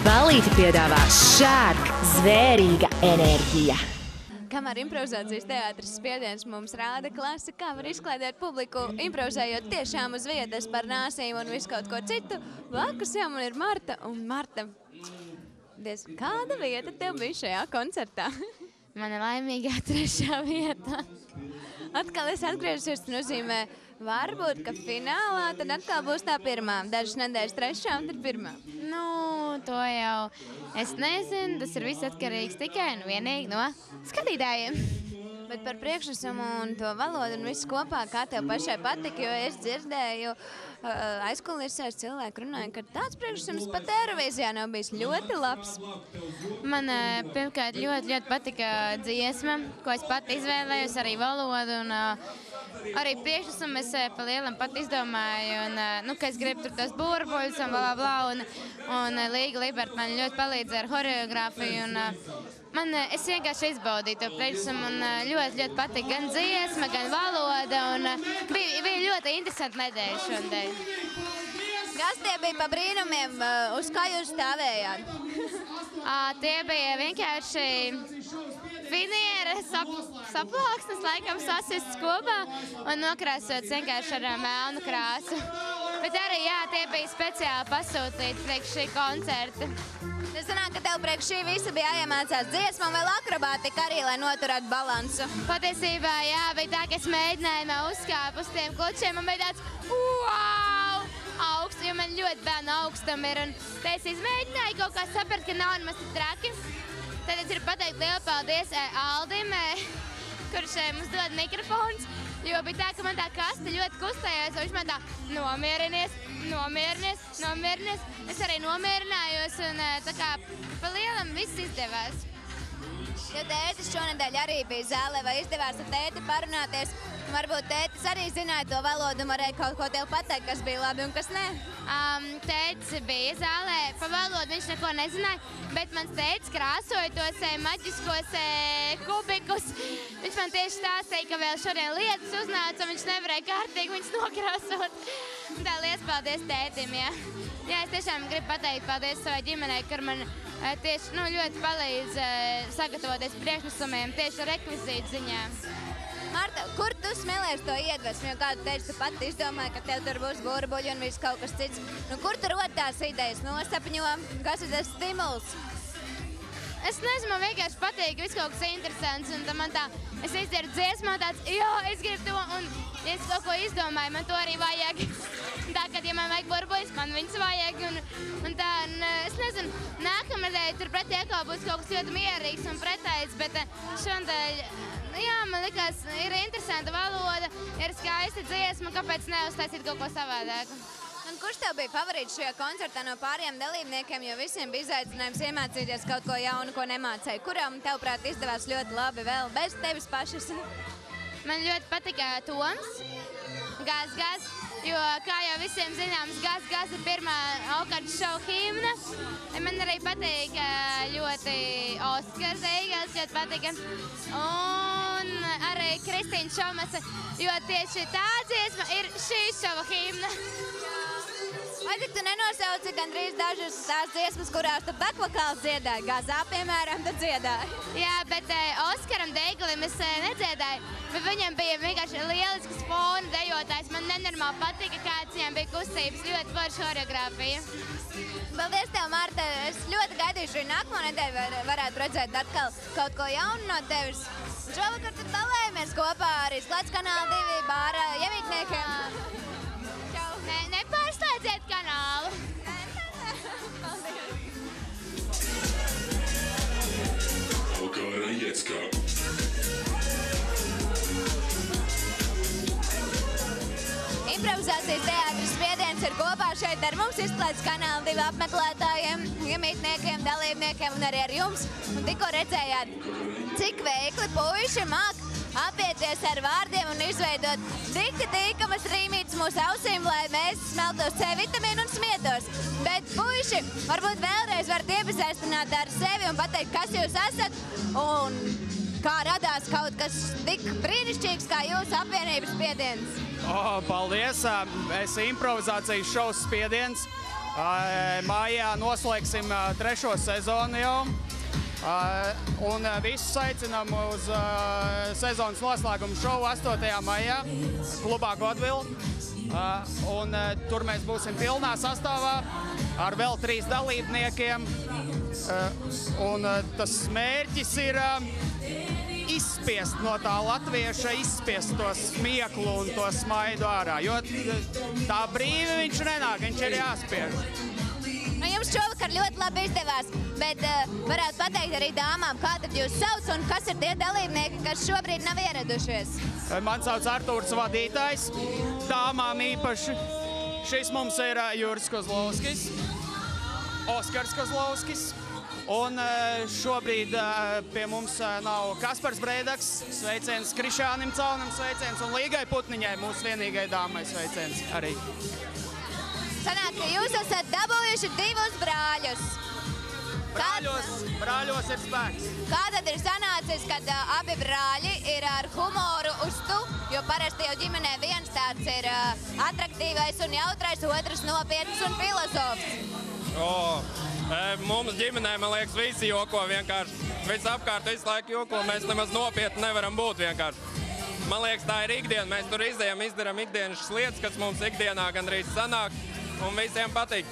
Ballīti piedāvā Shark zvērīga enerģija. Kamēr improvizācijas teātris Spiediens mums rāda klasi, kā var izklaidēt publiku, improvizējot tiešām uz vietas par nāsīm un visu kaut ko citu, blakus jau man ir Marta. Un Marta, kāda vieta tev bija šajā koncertā? Mana laimīgā 3. vieta. Atkal es atgriežusies, tas nozīmē, varbūt, ka finālā tad atkal būs tā 1. Dažas nedēļas 3. un tad 1. Nu, to jau es nezinu, tas ir viss atkarīgs tikai un vienīgi no skatītājiem. Bet par priekšnesumu un to valodu un visu kopā, kā tev pašai patika, jo es dzirdēju aizkulisēs cilvēku runāja, ka tāds priekšnesums pat Eirovīzijā nav bijis ļoti labs. Man pirmkārt ļoti patika dziesma, ko es pat izvēlējos, arī valodu un arī priekšnesumu es pa lielam pat izdomāju, un, ka es gribu tur tos burbuļus un bla, un Līga Liberta man ļoti palīdzēja ar horeogrāfiju, un es vienkārši izbaudīju to priekšnesumu un ļoti patika gan dziesma, gan valoda, un bija ļoti interesanti nedēļa šodien. Kas tie bija pa brīnumiem, uz kā jūs stāvējāt? Tie bija vienkārši finieri, saplāksnes, laikam sasists kopā un nokrāsots vienkārši ar melnu krāsu. Bet arī, jā, tie bija speciāli pasūtīti priekš šī koncerta. Es sanāk, ka tev priekš šī visa bija jāiemācās dziesma un vēl akrobātika arī, lai noturētu balansu. Patiesībā, jā, bija tā, ka es mēģinājumā uzkāpu uz tiem klučiem un bija tāds wow! Augsts, jo man ļoti bērnu augstam ir, un te es izmēģināju kaut kā saprast, ka nav nemaz tik traki. Tad es gribu pateikt lielu paldies Aldim, kurš mums dod mikrofons, jo bija tā, ka man tā kaste ļoti kustējās, un viņš man tā nomierinies. Es arī nomierinājos, un tā kā pa lielam viss izdevās. Jo tētis šonedēļ arī bija zālē, vai izdevās ar tēti parunāties? Varbūt tētis arī zināja to valodu un varēja kaut ko tev pateikt, kas bija labi un kas nē? Tētis bija zālē, pa valodu viņš neko nezināja, bet mans tētis krāsoja tos maģiskos kubikus. Viņš man tieši stāstīja, ka vēl šodien lietas uznāca un viņš nevarēja kārtīgi viņus nokrāsot. Tā liels paldies tētim, jā. Jā, es tiešām gribu pateikt paldies savai ģimenei, kur man tieši ļoti palīdz sagatavoties priekšnesumiem tieši rekvizītu ziņā. Marta, kur tu smēlēsi to iedvesmu, jo kādu teici, tu pati izdomāji, ka tev tur būs burbuļi un viss kaut kas cits. Nu, kur tu rod tās idejas, nosapņo, kas ir tas stimuls? Es nezinu, man vienkārši patīk viss kaut kas interesants, un man tā, es izdzirdu dziesmā tāds, jā, es gribu to, un ja es kaut ko izdomāju, man to arī vajag. Tā, kad, ja man vajag burbuļus, man viņus vajag, un tā, es nezinu, nākamnedēļ tur pretī atkal būs kaut kas ļoti mierīgs un pretējs, bet šodien, jā, man likās, ir interesanta valoda, ir skaista dziesma, kāpēc neuztaisīt kaut ko savādāku. Un kurš tev bija favorīts šajā koncertā no pāriem dalībniekiem, jo visiem bija izaicinājums iemācīties kaut ko jaunu, ko nemācēja? Kuram, tavuprāt, izdevās ļoti labi vēl bez tevis pašas? Man ļoti patika Toms, Gaz, jo, kā jau visiem zināms, Gaz ir pirmā Aukartu šovu himna. Man arī patīk ļoti Oskars Eigels, ļoti patika. Un arī Kristīna Šomasa, jo tieši tā dziesma ir šī šova himna. Vai tik tu nenosauci gandrīz dažas tās dziesmas, kurās tu bekvokāls dziedāji? Gazā, piemēram, tu dziedāji. Jā, bet Oskaram Deiglim es nedziedāju, bet viņam bija vienkārši lielisks fona dejotājs. Man nenormāli patika, kāds viņam bija kustības, ļoti forša horeogrāfija. Paldies tev, Marta. Es ļoti gaidīšu arī nākamo nedēļu varētu redzēt atkal kaut ko jaunu no tevis. Šovakar tad dalējamies kopā arī Sklats kanāla 2 bāra iemītniekiem. Nepārslēdziet kanālu. Improvizācijas teātris Spiediens ir kopā šeit ar mums Izklaides kanāla 2 apmeklētājiem, iemītniekiem, dalībniekiem un arī ar jums. Un tikko redzējāt, cik veikli puiši māk apieties ar vārdiem un izveidot tik tīkamas rīmītes mūsu ausīm, lai mēs smeltos C vitamīnu un smietos. Bet puiši, varbūt vēlreiz varat iepazīstināt ar sevi un pateikt, kas jūs esat un kā radās kaut kas tik brīnišķīgs kā jūsu apvienības Spiediens. Paldies! Es improvizācijas šovs Spiediens. Mājā noslēgsim 3. sezonu jau. Un visus aicinām uz sezonas noslēguma šovu 8. maijā klubā Godville. Un tur mēs būsim pilnā sastāvā ar vēl 3 dalībniekiem. Un tas mērķis ir izspiest no tā latvieša, izspiest to smieklu un to smaidu ārā. Jo tā brīvi viņš nenāk, viņš ir jāspiež. Nu, jums šovakar ļoti labi izdevās, bet varētu pateikt arī dāmām, kā tad jūs sauc un kas ir tie dalībnieki, kas šobrīd nav ieradušies? Man sauc Artūrs vadītājs, dāmām īpaši. Šis mums ir Juris Kozlovskis, Oskars Kozlovskis. Un šobrīd pie mums nav Kaspars Breidaks, sveiciens Krišānim Caunam, sveiciens un Līgai Putniņai, mūsu vienīgai dāmai sveiciens arī. Sanāk, ka jūs esat dabūjuši 2 brāļus. Brāļos ir spēks. Kā tad ir sanācis, kad abi brāļi ir ar humoru uz tu? Jo parasti jau ģimenē viens tāds ir atraktīvais un jautrais, otrs nopietns un filozofs. Mums ģimenē, man liekas, visi joko vienkārši. Viss apkārt visu laiku joko, mēs nemaz nopietni nevaram būt vienkārši. Man liekas, tā ir ikdiena. Mēs tur izdarām ikdienas lietas, kas mums ikdienā gandrīz sanāk, un visiem patīk.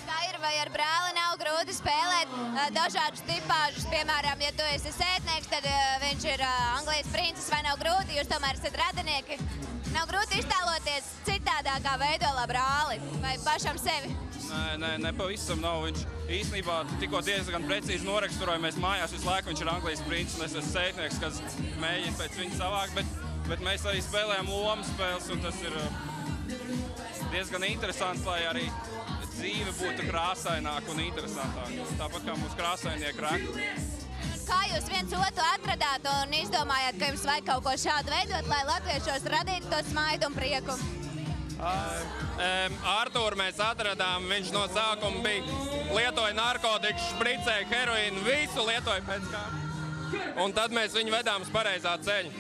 Kā ir, vai ar brāli nav grūti spēlēt dažādus tipāžus? Piemēram, ja tu esi sētnieks, tad viņš ir Anglijas princis, vai nav grūti? Jūs tomēr esat radinieki. Nav grūti iztēloties citādākā veidolā brāli vai pašam sevi? Nē, pavisam nav. Viņš īstenībā tikko diezgan precīzi noraksturoja. Mēs mājās visu laiku, viņš ir Anglijas princis, un es esmu sētnieks, kas mēģina pēc viņa savākt, bet mēs arī spēlējam lomu spēles, un tas ir diezgan interesants, lai arī dzīve būtu krāsaināka un interesantāka. Tāpat kā mūsu krāsainieki rek. Kā jūs viens otru atradāt un izdomājāt, ka jums vajag kaut ko šādu veidot, lai latviešos radītu to smaidu un prieku? Artūru mēs atradām, viņš no sākuma lietoja narkotikas, špricēja heroīnu, visu lietoja pēc kā. Un tad mēs viņu vedām uz pareizā ceļa.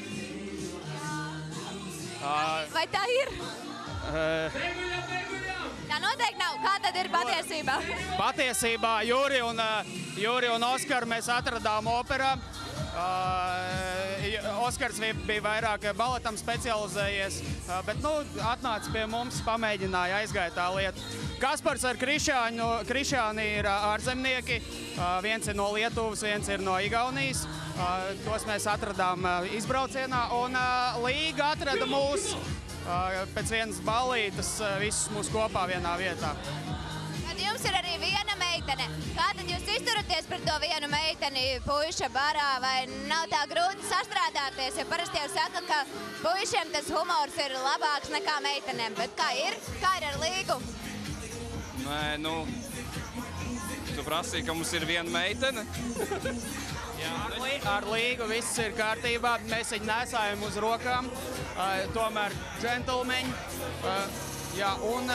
Vai tā ir? Tā noteikti nav. Kā tad ir patiesībā? Patiesībā Juri un Oskaru mēs atradām operā. Oskars bija vairāk baletam specializējies, bet atnāca pie mums, pamēģināja, aizgāja tā lieta. Kaspars ar Krišāni ir ārzemnieki, viens ir no Lietuvas, viens ir no Igaunijas. Tos mēs atradām izbraucienā, un Līga atrada mūs pēc vienas ballītes, visus mūs kopā vienā vietā. Tad jums ir arī viena meitene. Kā tad jūs izturaties pret to vienu meiteni puiša barā, vai nav tā grūti sastrādāties? Jo parasti jau saka, ka puišiem tas humors ir labāks nekā meitenēm, bet kā ir? Kā ir ar Līgu? Nē, tu prasīji, ka mums ir viena meitene? Ar Līgu viss ir kārtībā, mēs viņu nesājam uz rokām, tomēr džentlmeņi. Jā, un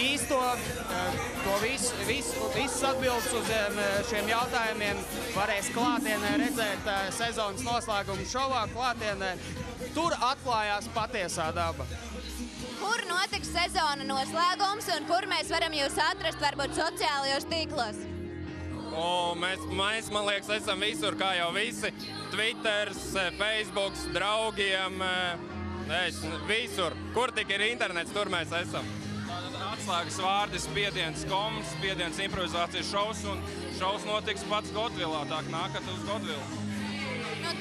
īsto visas atbildes uz šiem jautājumiem varēs klātienē redzēt sezonas noslēguma šovā klātienē. Tur atklājās patiesā daba. Kur notiks sezona noslēgums un kur mēs varam jūs atrast, varbūt sociālajos tīklos? Mēs, man liekas, esam visur, kā jau visi. Twitters, Facebooks, draugiem, visur. Kur tik ir internets, tur mēs esam. Atslēgas vārdi Spiediens.com, Spiediens improvizācijas šovs, un šovs notiks pats Godvillā, tā nākat uz Godvillu.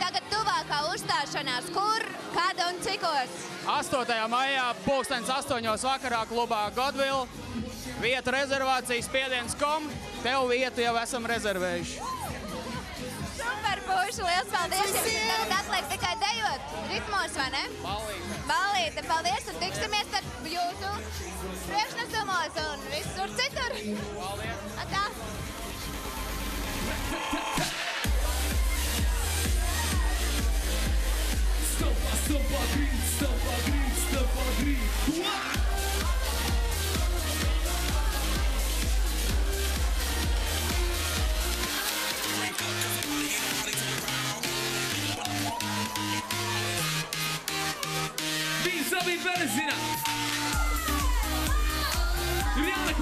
Tagad tuvākā uzstāšanās, kur, kad un cikos? 8. maijā 2008. vakarā klubā Godville. Vieta rezervācijas Spiediens.com. Tev vietu jau esam rezervējuši. Super, puiši, liels paldies! Tagad atliek tikai dejot ritmos, vai ne? Ballīte, paldies, un tiksimies tad jūsu priekšnesumos un visur citur. Paldies! Atā! Vis-a-vis Berezina. Rihanna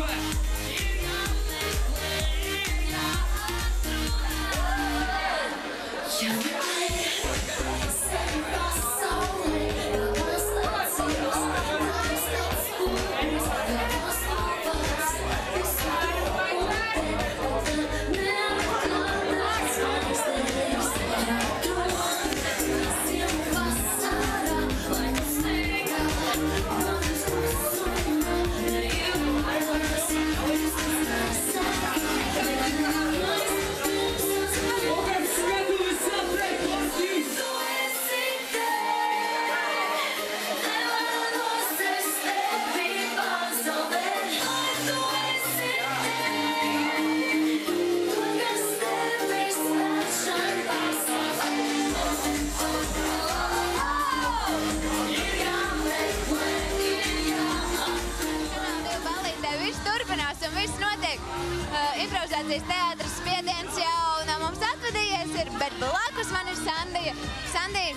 Improvizācijas teātris Spiediens jau mums atvadījies, bet blakus man ir Sandija. Sandija,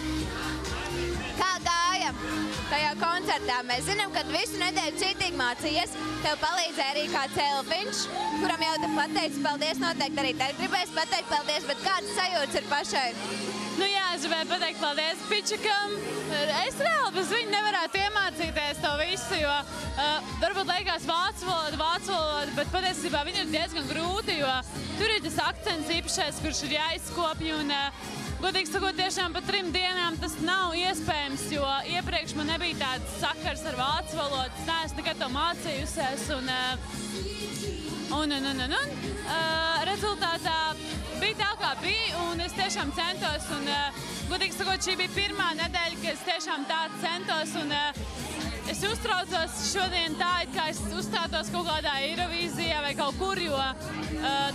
kā gāja tajā koncertā? Mēs zinām, ka visu nedēļu citīgi mācījies. Tev palīdzēja arī kāds Elfiņš, kuram jau te pateici paldies, noteikti arī tev gribēs pateikt paldies, bet kādas sajūtas ir pašai? Nu jā, es gribēju pateikt paldies Pičakam. Es reāli bez viņa nevarētu iemācīties to visu, jo varbūt liekas vācu valoda, bet patiesībā viņa ir diezgan grūti, jo tur ir tas akcents īpašais, kurš ir jāizkopja, un godīgi sakot, tiešām pa 3 dienām tas nav iespējams, jo iepriekš man nebija tāds sakars ar vācu valodu, es neesmu nekad to mācījusies, un rezultātā bija tā, kā bija, un es tiešām centos, un godīgi sakot, šī bija pirmā nedēļa, ka es tiešām tā centos, un es uztraucos šodien tā, it kā es uzstātos kaut kādā Eirovīzijā vai kaut kur, jo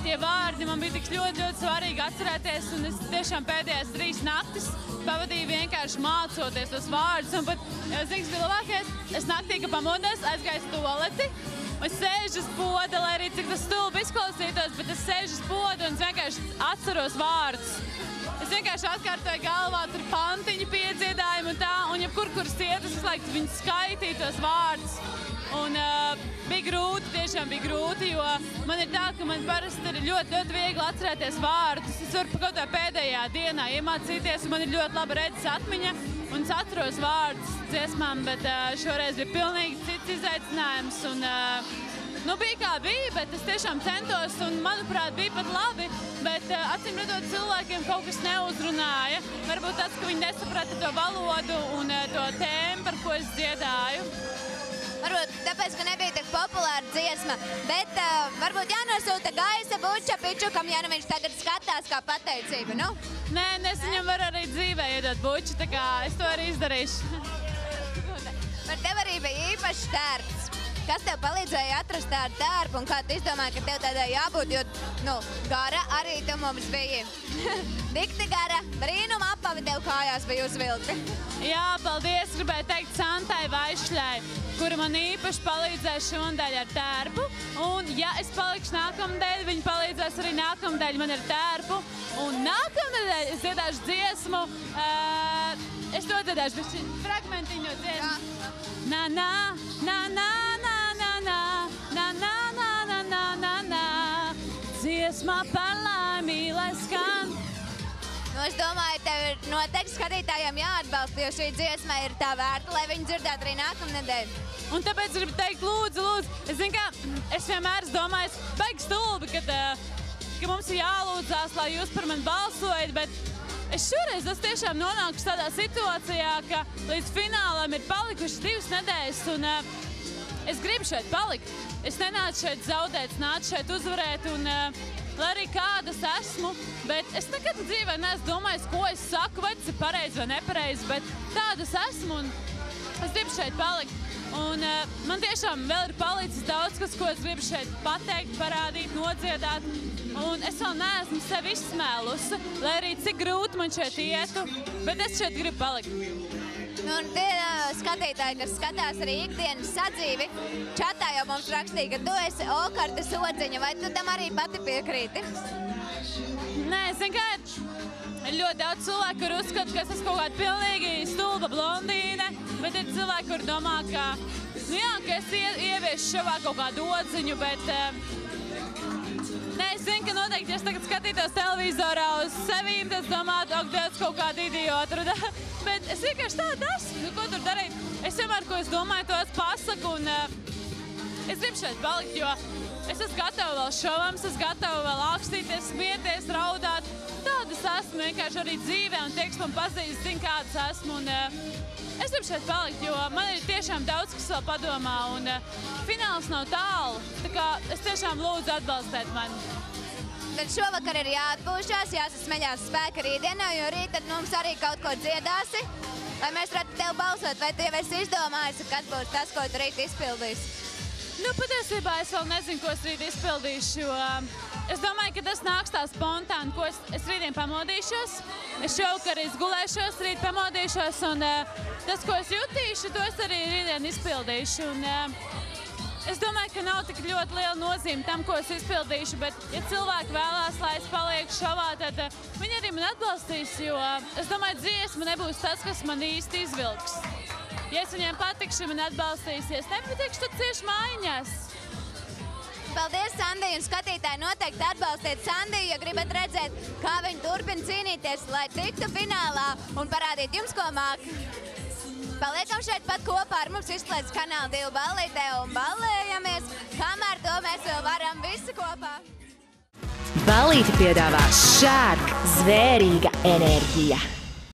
tie vārdi man bija tik ļoti svarīgi atcerēties, un es tiešām pēdējās 3 naktis pavadīju vienkārši mācoties tos vārdus, un pat, zini, kas bija labākais, es naktī, ka pamodos, aizgāju uz tualeti, es sēžu uz poda, lai arī cik tas stulbi izklausītos, bet es sēžu uz poda un es vienkārši atceros vārdus. Es vienkārši atkārtoju galvā, tur pantiņu piedziedājumu un tā, un jebkur, kur iet, es laiku viņu skaitīju tos vārdus. Un bija grūti, tiešām bija grūti, jo man ir tā, ka man parasti ir ļoti viegli atcerēties vārdus. Es varu kaut kā pēdējā dienā iemācīties, un man ir ļoti laba redzes atmiņa, un es atceros vārdus dziesmām, bet šoreiz bija pilnīgi cits izaicinājums. Un, nu, bija kā bija, bet es tiešām centos, un, manuprāt, bija pat labi, bet acīm redzot cilvēkiem kaut kas neuzrunāja. Varbūt tas, ka viņi nesaprata to valodu un to tēmu, par ko es dziedāju. Varbūt tāpēc, ka nebija tik populāra dziesma, bet varbūt jānosūta gaisa buča Pičukam, ja nu viņš tagad skatās kā pateicību, nu? Nē, es viņam varu arī dzīvē iedot buču, tā kā es to arī izdarīšu. Par tev arī bija īpašs tērps. Kas tev palīdzēja atrast tādu tērpu un kā tu izdomāji, ka tev tādai jābūt, jo, nu, gara arī tu mums bija. Dikti gara, brīnuma apavi tev kājās bija uzvilkti. Jā, paldies, gribēju teikt Santai Vaišļai, kura man īpaši palīdzēja šonadēļ ar tērpu. Un, ja es palikšu nākamnedēļ, viņa palīdzēs arī nākamnedēļ man ar tērpu. Un nākamnedēļ es dziedāšu dziesmu, es to dziedāšu, bet fragmentiņu no dziesmu. Na, na, na, na, na, na, na, na, na, na, na, na, na, na, dziesmā par laimi, lai skan. Nu, es domāju, tev ir noteikti skatītājiem jāatbalsta, jo šī dziesma ir tā vērta, lai viņi dzirdētu arī nākamnedēļ. Un tāpēc gribu teikt, lūdzu, es zinu, ka es vienmēr domāju, baigi stulbi, ka mums ir jālūdzās, lai jūs par mani balsojat, bet es šoreiz esmu tiešām nonākusi tādā situācijā, ka līdz finālam ir palikušas 2 nedēļas, un es gribu šeit palikt. Es nenācu šeit zaudēt, es nācu šeit uzvarēt, un lai arī kādas esmu, bet es nekad dzīvē neesmu domājis, ko es saku, vai tas ir pareizi vai nepareizi, bet tādas esmu, un es gribu šeit palikt. Un man tiešām vēl ir palicis daudz kas, ko es gribu šeit pateikt, parādīt, nodziedāt. Un es vēl neesmu sevi izsmēlusi, lai arī cik grūti man šeit ietu, bet es šeit gribu palikt. Nu, un tie skatītāji, kas skatās arī ikdienas sadzīvi, čatā jau mums rakstīja, ka tu esi Okartas odziņa, vai tu tam arī pati piekrīti? Nē, zin kā, ir ļoti daudz cilvēku, kur uzskata, ka es esmu kaut kāda pilnīgi stulba blondīne, bet ir cilvēki, kur domā, ka Nu jā, ka es ieviešu šovā kaut kādu odziņu, bet es zinu, ka noteikti, ja es tagad skatītos televizorā uz sevīm, tad es domātu, ak, Dievs, kaut kādu idiotu. Bet es vienkārši tāda esmu, ko tur darīt. Es vienmēr, ko es domāju, to es pasaku, un es gribu šeit palikt, jo es esmu gatava vēl šovam, es esmu gatava vēl ākstīties, smieties, raudāt. Tāda es esmu vienkārši arī dzīvē, un tie, kas man pazīst, zina, kādas esmu. Un es gribu šeit palikt, jo man ir tiešām daudz, kas vēl padomā, un fināls nav tālu. Tā kā es tiešām lūdzu atbalstīt mani. Tad šovakar ir jāatpūšās, jāsasmeļās spēka rītdienā, jo rīt tad mums arī kaut ko dziedāsi. Lai mēs varētu tev balsot, vai tu jau esi izdomājusi, kad būs tas, ko tu rīt izpildīsi? Nu, patiesībā es vēl nezinu, ko es rīt izpildīšu, jo es domāju, ka tas nāks tā spontāni, ko es rītdien pamodīšos. Es šovakar izgulēšos, rīt pamodīšos, un tas, ko es jutīšu, to es arī rītdien izpildīšu. Un, es domāju, ka nav tik ļoti liela nozīme tam, ko es izpildīšu, bet, ja cilvēki vēlās, lai es palieku šovā, tad viņi arī man atbalstīs, jo es domāju, dziesma nebūs tas, kas man īsti izvilks. Ja es viņiem patikšu, man atbalstīs, ja es nepatikšu, tad cieši mājiņās. Paldies, Sandija, un skatītāji noteikti atbalstiet Sandiju, ja gribat redzēt, kā viņi turpina cīnīties, lai tiktu finālā un parādīt jums, ko māk. Paliekam šeit pat kopā ar mums izslēdz kanālu 2 ballītē un ballējamies, kamēr to mēs vēl varam visi kopā. Ballīti piedāvā Shark, zvērīga enerģija.